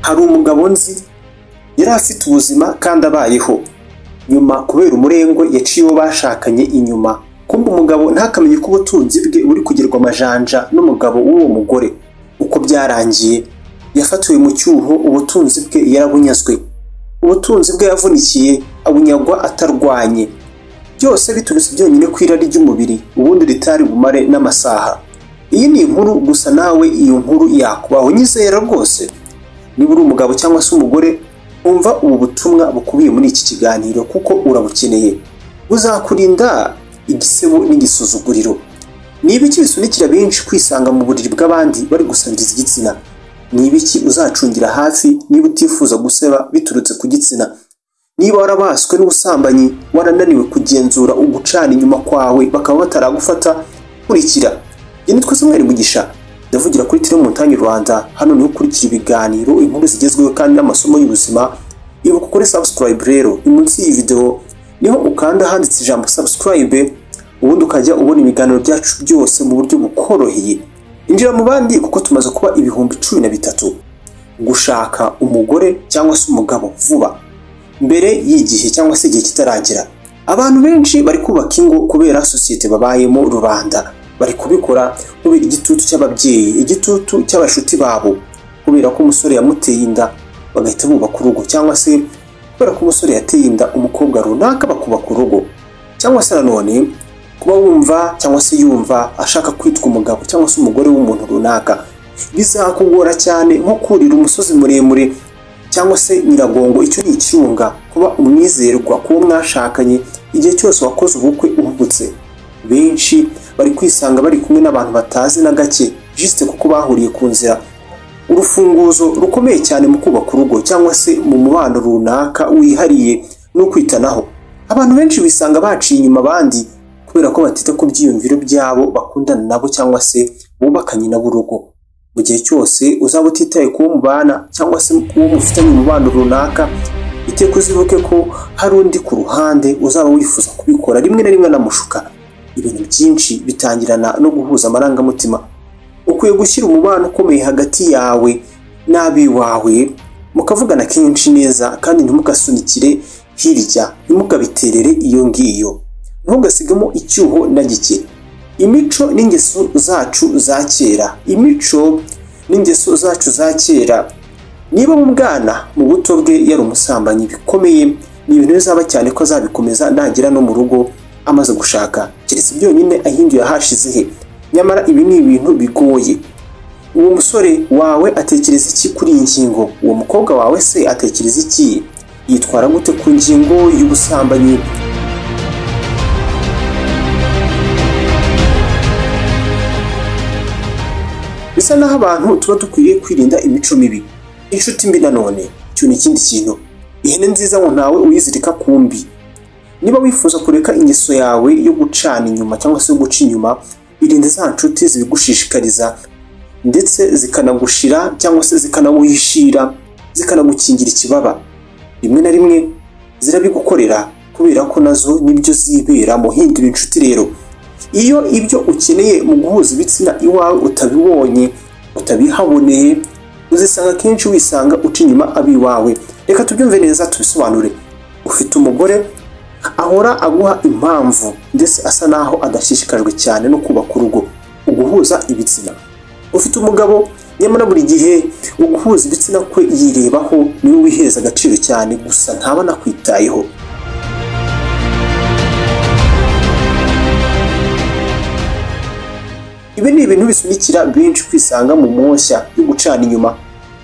hari umugabo nzi yari afite ubuzima kandi abayeho, nyuma kubera umurengwe yaciye uwo bashakanye inyuma, kumbe umugabo ntakamenye ko ubutunzi bwe buri kugerwa amajanja n'umugabo w'uwo mugore. Uko byarangiye yafatiwe mu cyuho, ubutunzi bwe yarabunyazwe, ubutunzi bwe yavunikiye abunyagwa atarwanye, byose biturutse byonyine ku irari ry'umubiri ubundi ritari bumare n'amasaha. Iyi ni inkuru gusa, nawe iyo nkuru yakubaho, nyizera rwose. Niba uri umugabo cyangwa se umugore, umva ubu butumwa bukubiye muri iki kiganiro kuko urabukeneye, buzakurinda igisebo n'igisuzuguriro. Ni ibiki bisunikira benshi kwisanga mu buriri bw'abandi bari gusabiriza igitsina? Ni ibiki uzacungira hafi niba utifuza guseba biturutse ku gitsina? Niba warabaswe n'ubusambanyi, warananiwe kugenzura ugucana inyuma kwawe bakaba bataragufata, kurikira. Njye nitwa Samuel Mugisha, ndavugira kuri Tele Montagne Rwanda. Hano niho ukurikira ibiganiro, inkuru zigezweho kandi n'amasomo y'ubuzima. Ibuka ukore subscribe rero, munsi y'iyi video niho ukanda handitse ijambo subscribe, ubundi ukajya ubona ibiganiro byacu byose mu buryo bukoroheye. Injira mu bandi kuko tumaze kuba ibihumbi 13. Gushaka umugore cyangwa se umugabo vuba mbere y'igihe cyangwa se igihe kitaragera. Abantu benshi bari kubaka ingo kubera sosiyete babayemo, rubanda bari kubikora kubera igitutu cy'ababyeyi, igitutu cy'abashuti babo, kubera ko umusore yamuteye inda bagahita bubaka urugo, cyangwa se kubera ko umusore yateye inda umukobwa runaka bakubaka urugo, cyangwa se nanone kuba wumva cyangwa se yumva ashaka kwitwa umugabo cyangwa se umugore w'umuntu runaka. Bizakugora cyane nko kurira umusozi muremure cyangwa se Nyiragongo, icyo ni ikirunga, kuba umwizerwa kuwo mwashakanye igihe cyose wakoze ubukwe uhubutse. Benshi bari kwisanga bari kumwe n'abantu batazi na gake juste kuko bahuriye ku nzira. Urufunguzo rukomeye cyane mu kubaka urugo cyangwa se mu mubano runaka wihariye no kwitanaho. Abantu benshi bisanga baciye inyuma abandi kubera ko batita ku byiyumviro byabo bakundana nabo cyangwa se bubakanye nabo urugo. Mu gihe cyose uzaba utitaye ku mubana cyangwa se uwo mufitanye umubano runaka, iteka uzibuke ko hari undi ku ruhande uzaba wifuza kubikora rimwe na rimwe anamushuka. Ibintu byinshi bitangirana no guhuza amarangamutima. Ukwiye gushyira umubano ukomeye hagati yawe n'abiwawe, mukavugana kenshi neza kandi ntimugasunikire hirya, ntimugabiterere iyo ngiyo, ntugasigamo icyuho na gike. Imico n'ingeso zacu za kera, imico n'ingeso zacu za kera. Niba mu bwana mu buto bwe yari umusambanyi bikomeye, ni ibintu bizaba cyane ko azabikomeza nagera no mu rugo amaze gushaka, keretse byonyine ahinduye ahashize he. Nyamara ibi ni ibintu bigoye. Uwo musore wawe atekereza iki kuri iyi ngingo? Uwo mukobwa wawe se atekereza iki? Yitwara gute ku ngingo y'ubusambanyi? Bisa naho abantu tuba dukwiye kwirinda imico mibi, inshuti mbi. Nanone cyo ni ikindi kintu. Ihene nziza ngo ntawe uyizirika kumbi. Niba wifuza kureka ingeso yawe yo gucana inyuma cyangwa se yo guca inyuma, irinde za nshuti zibigushishikariza ndetse zikanagushira cyangwa se zikanawuhishira, zikanagukingira ikibaba. Rimwe na rimwe zirabigukorera kubera ko nazo nibyo zibera. Muhindura inshuti rero. Iyo ibyo ukeneye mu guhuza ibitsina iwawe utabibonye, utabihaboneye, uzisanga kenshi wisanga uca inyuma abiwawe. Reka tubyumve neza tubisobanure. Ufite umugore ahora aguha impamvu ndetse asa naho adashishikajwe cyane no kubaka urugo, uguhuza ibitsina. Ufite umugabo nyamara buri gihe uguhuza ibitsina kwe yirebaho, niwe wiheza agaciro cyane gusa ntaba nakwitayeho. Ibi ni ibintu bisunikira benshi kwisanga mu moshya yo gucana inyuma.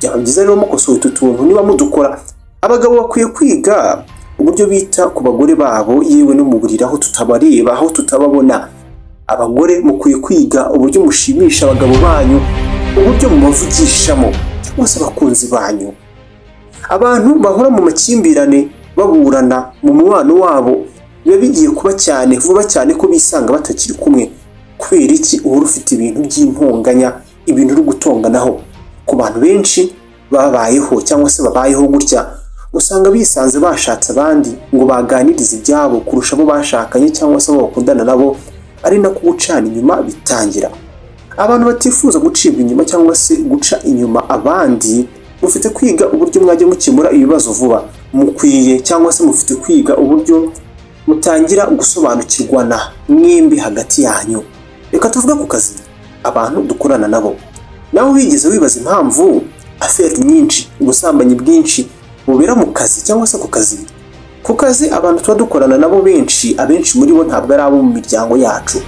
Byaba byiza rero mukosoye utu tuntu niba mudukora. Abagabo bakwiye kwiga uburyo bita ku bagore babo, yewe no mu buriri aho tutabareba, aho tutababona. Abagore mukwiye kwiga uburyo mushimisha abagabo banyu, uburyo mubavugishamo cyangwa se abakunzi banyu. Abantu bahora mu makimbirane baburana mu mubano wabo, biba bigiye kuba cyane vuba cyane ko bisanga batakiri kumwe. Kubera iki? Uhora ufite ibintu by'intonganya, ibintu uri gutonganaho. Ku bantu benshi babayeho cyangwa se babayeho gutya, usanga bisanze bashatse abandi ngo baganirize ibyabo kurusha abo bashakanye cyangwa se abo bakundana nabo, ari nako gucana inyuma bitangira. Abantu batifuza gucibwa inyuma cyangwa se guca inyuma abandi mufite kwiga uburyo mwajya mukemura ibibazo vuba, mukwiye cyangwa se mufite kwiga uburyo mutangira gusobanukirwana mwembi hagati yanyu. Reka tuvuge ku kazi, abantu dukorana nabo. Nawe wigeze wibaza impamvu affaire nyinshi, ubusambanyi bwinshi bubera mu kazi cyangwa se ku kazi? Ku kazi abantu tuba dukorana nabo abenshi muri bo ntabwo ari abo mu miryango yacu.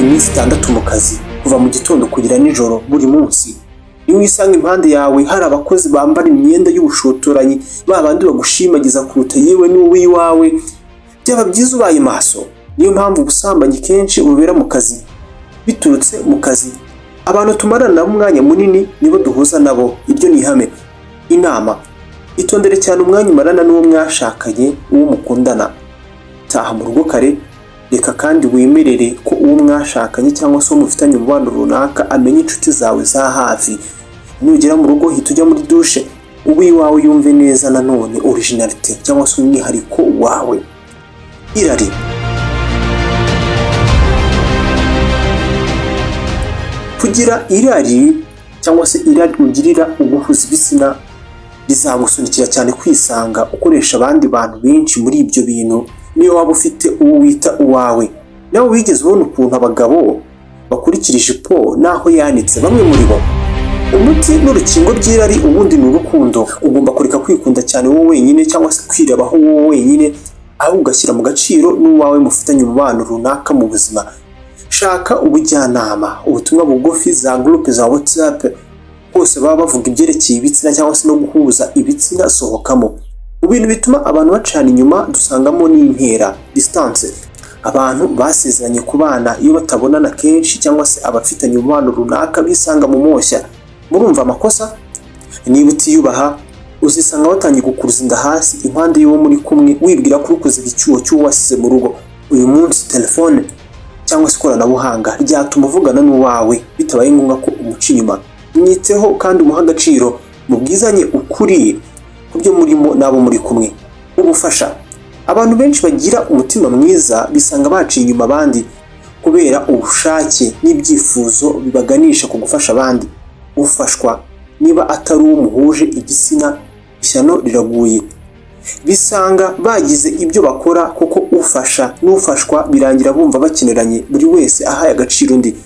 Iminsi 6 mu kazi, kuva mu gitondo kugera nijoro buri munsi. Iyo wisanga impande yawe hari abakozi bambara imyenda y'ubushotoranyi, babandi bagushimagiza kuruta yewe n'uwiwawe, byaba byiza ubaye maso. Niyo mpamvu ubusambanyi kenshi bubera mu kazi. Biturutse mu kazi, abantu tumarana nabo umwanya munini nibo duhuza nabo. Iryo ni ihame. Inama: itondere cyane umwanya umarana n'uwo mwashakanye, uwo mukundana. Taha mu rugo kare, reka kandi wemerere ko uwo mwashakanye cyangwa se mufitanye umubano runaka amenye inshuti zawe za hafi. Nugera mu rugo hita ujya muri douche, uwiwawe yumve neza nanone originality cyangwa se umwihariko wawe. Irari: kugira irari cyangwa se irari ugirira uguhuza ibitsina bizagusunikira cyane kwisanga ukoresha abandi bantu benshi muri ibyo bintu, niyo waba ufite uwo wita uwawe. Nawe wigeze ubona ukuntu abagabo bakurikira ijipo naho yanitse bamwe muri bo? Umuti n'urukingo by'irari ubundi ni urukundo. Ugomba kureka kwikunda cyane wowe wenyine cyangwa se kwirebaho wowe wenyine, aho ugashyira mu gaciro n'uwawe mufitanye umubano runaka mu buzima. Shaka ubujyanama, ubutumwa bugufi, za groupe za WhatsApp, hose baba bavuga ibyerekeye ibitsina cyangwa se no guhuza ibitsina, sohokamo. Mu bintu bituma abantu bacana inyuma dusangamo n'intera, distance. Abantu basezeranye kubana iyo batabonana kenshi cyangwa se abafitanye umubano runaka bisanga mu moshya. Murumva amakosa? Niba utiyubaha uzisanga watangiye gukuruza inda hasi impande y'uwo muri kumwe, wibwira ko urukoze icyuho cy'uwo wasize mu rugo. Uyu munsi telefone cyangwa se ikoranabuhanga ryatuma uvugana n'uwawe bitabaye ngombwa ko umuca inyuma. Mwiteho kandi umuha agaciro, mubwizanye ukuri ku byo murimo n'abo muri kumwe. Ubufasha: abantu benshi bagira umutima mwiza bisanga baciye inyuma abandi kubera ubushake n'ibyifuzo bibaganisha ku gufasha abandi. Ufashwa niba atari uwo muhuje igitsina, ishyano riraguye. Bisanga bagize ibyo bakora kuko ufasha n'ufashwa birangira bumva bakeneranye, buri wese ahaye agaciro undi.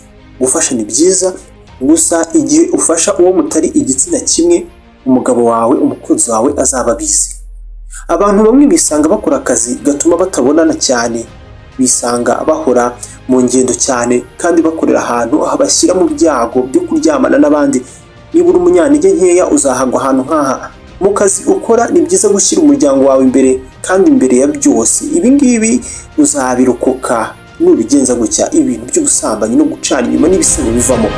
Gufasha ni byiza, gusa igihe ufasha uwo mutari igitsina kimwe, umugabo wawe, umukunzi wawe azaba abizi. Abantu bamwe bisanga bakora akazi gatuma batabonana cyane, bisanga bahora mu ngendo cyane kandi bakorera ahantu habashyira mu byago byo kuryamana n'abandi. Niba uri umunyantege nkeya uzahagwa ahantu nk'aha. Mu kazi ukora ni byiza gushyira umuryango wawe imbere, kandi imbere ya byose. Ibi ngibi uzabirokoka nubigenza gutya, ibintu by'ubusambanyi no gucana inyuma n'ibisebo bivamo.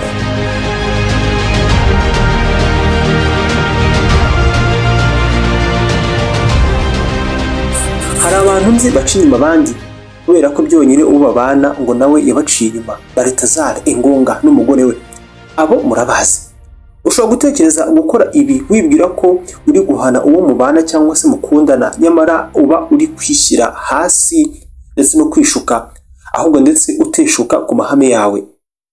Hari abantu nzi baca inyuma abandi kubera ko byonyine uwo babana ngo nawe yabaciye inyuma. Balthazar Engonga n'umugore we, abo murabazi. Ushobora gutekereza gukora ibi wibwira ko uri guhana uwo mubana cyangwa se mukundana, nyamara uba uri kwishyira hasi ndetse no kwishuka, ahubwo ndetse uteshuka ku mahame yawe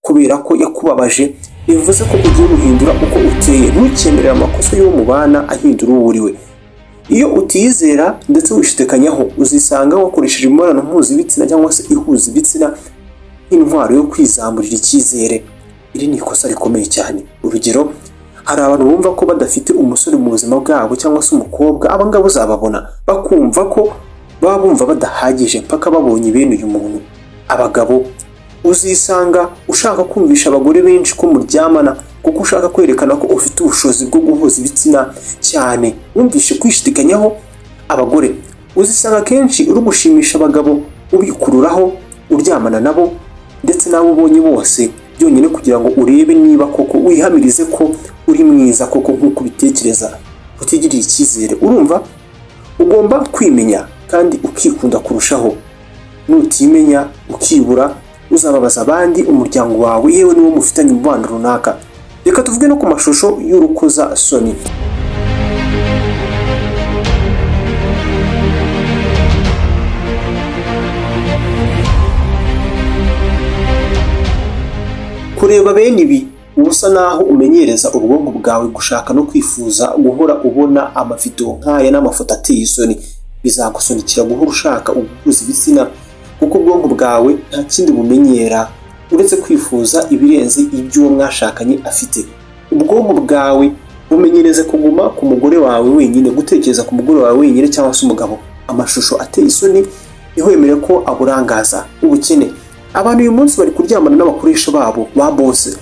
kubera ko yakubabaje. Bivuze ko ugiye guhindura uko uteye, ntukemerera amakosa y'uwo mubana ahindura uwo uriwe. Iyo utizera ndetse wishidikanyaho, uzisanga wakoresheje imibonano mpuzabitsina cyangwa se ihuza ibitsina nk'intwaro yo kwizamurira icyizere. Iri ni ikosa rikomeye cyane. Urugero, hari abantu bumva ko badafite umusore mu buzima bwabo cyangwa se umukobwa, abangabo uzababona bakumva ko baba bumva badahagije mpaka babonye bene uyu muntu. Abagabo uzisanga ushaka kumvisha abagore benshi ko muryamana kuko ushaka kwerekana ko ufite ubushobozi bwo guhuza ibitsina cyane, wumvishe kwishidikanyaho. Abagore uzisanga kenshi uri gushimisha abagabo, ubikururaho, uryamana nabo ndetse n'abo ubonye bose, byonyine kugira ngo urebe niba koko wihamirize ko uri mwiza koko nk'uko ubitekereza, utigirira icyizere. Urumva, ugomba kwimenya kandi ukikunda kurushaho. Nutimenya ukibura, uzababaza abandi, umuryango wawe, yewe n'uwo mufitanye umubano runaka. Reka tuvuge no ku mashusho y'urukoza soni. kureba bene ibi ubusa naho umenyereza ubwonko bwawe gushaka no kwifuza guhora ubona amavideo nk'aya n'amafoto ateye isoni, bizagusunikira guhora ushaka uguhuza ibitsina kuko ubwonko bwawe nta kindi bumenyera uretse kwifuza ibirenze ibyo uwo mwashakanye afite. Ubwonko bwawe bumenyereze kuguma ku mugore wawe wenyine, gutekereza ku mugore wawe wenyine cyangwa se umugabo. Amashusho ateye isoni ihwemere ko aburangaza. Ubukene, abantu uyu munsi bari kuryamana n'abakoresha babo ba bose,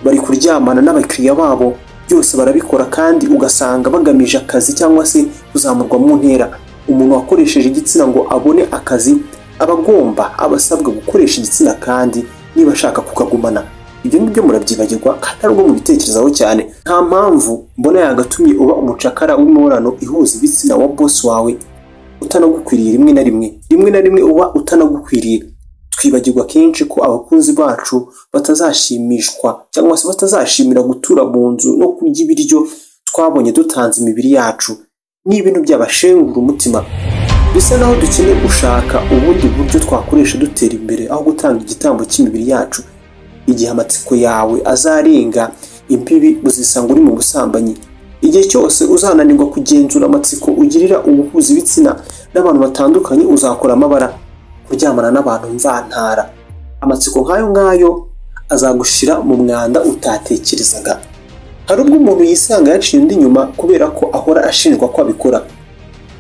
bari kuryamana n'abakiriya babo, byose barabikora kandi ugasanga bagamije akazi cyangwa se kuzamurwa mu ntera. Umuntu wakoresheje igitsina ngo abone akazi abagomba abasabwa gukoresha igitsina kandi niba ashaka kukagumana. Ibyo ngibyo murabyibagirwa kandi ariko mu bitekerezaho cyane. Nta mpamvu mbona yagatumye uba umucakara w'imibonano ihuza ibitsina wa boss wawe utanagukwiriye. Rimwe na rimwe uba utanagukwiriye. Twibagirwa kenshi ko abakunzi bacu batazashimishwa cyangwa se batazashimira gutura mu nzu no kurya ibiryo twabonye dutanze imibiri yacu. Ni ibintu byabashengura umutima. Bisa naho dukeneye gushaka ubundi buryo twakoresha dutera imbere aho gutanga igitambo cy'imibiri yacu. Igihe amatsiko yawe azarenga imbibi uzisanga uri mu busambanyi. Igihe cyose uzananirwa kugenzura amatsiko ugirira ubuhuza ibitsina n'abantu batandukanye, uzakora amabara kuryamana n'abantu mvantara. Amatsiko nk'ayo ngayo azagushira mu mwanda utatekerezaga. Hari ubwo umuntu yisanga yaciye undi nyuma kubera ko ahora ashinjwa ko abikora.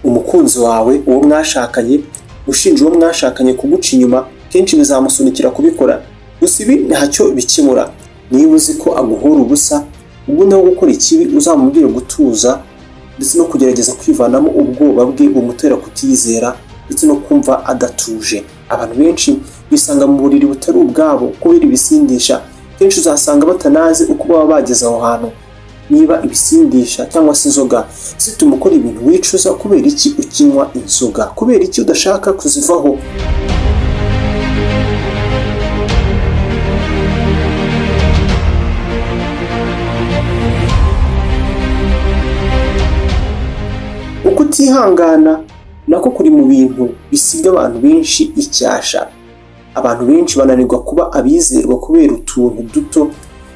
Umukunzi wawe uwo mwashakanye ushinja uwo mwashakanye kuguca inyuma, kenshi bizamusunikira kubikora. Gusa ibi ntacyo bikemura. Niba uzi ko aguhora ubusa, ubwo nawe gukora ikibi uzamubwire gutuza ndetse no kugerageza kwivanamo ubwoba bwe bumutera kutizera ndetse no kumva adatuje. Abantu benshi bisanga mu buriri butari ubwabo kubera ibisindisha. Kenshi uzasanga batanazi uko baba bageze aho hantu. Niba ibisindisha cyangwa se inzoga zituma ukora ibintu wicuza, kubera iki ukinywa inzoga? Kubera iki udashaka kuzivaho? Ukutihangana nako kuri mu bintu bisiga abantu benshi icyasha. Abantu benshi bananirwa kuba abizerwa kubera utuntu duto,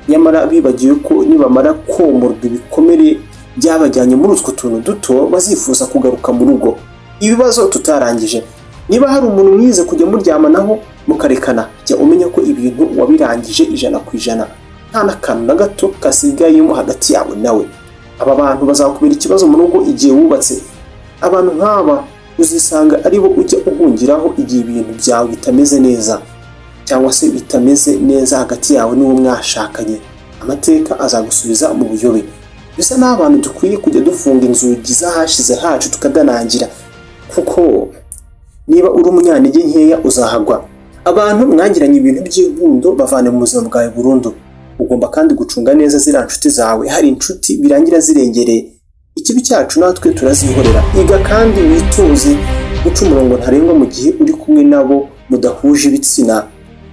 nyamara bibagiwe ko nibamara komorwa ibikomere byabajyanye muri utwo tuntu duto bazifuza kugaruka mu rugo. Ibibazo tutarangije. Niba hari umuntu mwize kujya muryamanaho mukarekana, jya umenya ko ibintu wabirangije 100%. Nta nakantu na gato kasigayemo hagati yawe nawe. Aba bantu bazakubera ikibazo mu rugo igihe wubatse. Abantu nk'aba uzisanga aribo ujya uhungiraho igihe ibintu byawe bitameze neza cyangwa se bitameze neza hagati yawe n'uwo mwashakanye. Amateka azagusubiza mu buyobe. Bisa n'abantu dukwiye kujya dufunga inzugi zahashize hacu tukadanangira, kuko niba uri umunyantege nkeya uzahagwa. Abantu mwagiranye ibintu by'inkundo bavane mu buzima bwawe burundu. Ugomba kandi gucunga neza ziriya nshuti zawe. Hari inshuti birangira zirengereye. Ikibi cyacu natwe turazihorera. Iga kandi wituze guca umurongo ntarengwa mu gihe uri kumwe nabo mudahuje ibitsina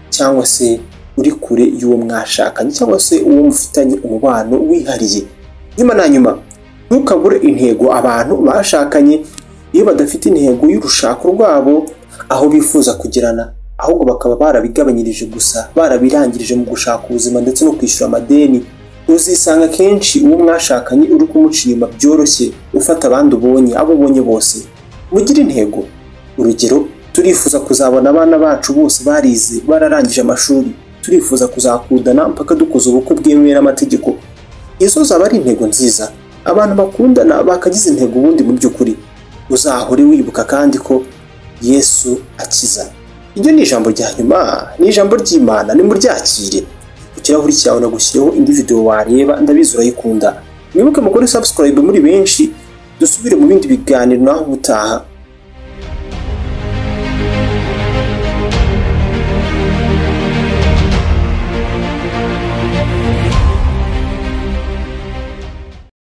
cyangwa se uri kure y'uwo mwashakanye cyangwa se uwo mufitanye umubano wihariye. Nyuma na nyuma ntukabure intego. Abantu bashakanye iyo badafite intego y'urushako rwabo aho bifuza kugirana, ahubwo bakaba barabigabanyirije gusa, barabirangirije mu gushaka ubuzima ndetse no kwishyura amadeni, uzisanga kenshi uwo mwashakanye uri kumuca inyuma byoroshye, ufata abandi ubonye, abo ubonye bose. Mugire intego. Urugero, turifuza kuzabona abana bacu bose barize bararangije amashuri, turifuza kuzakundana mpaka dukoze ubukwe bwemewe n'amategeko. Izo zaba ari intego nziza. Abantu bakundana bakagize intego ubundi mu by'ukuri. Uzahore wibuka kandi ko Yesu akiza. Iryo ni ijambo rya nyuma, ni ijambo ry'Imana, ni muryakire. Ku kirahuri cyawe nagushyiriyeho indi video wareba, ndabizi urayikunda. Mwibuke mukore subscribe muri benshi, dusubire mu bindi biganiro naho ubutaha.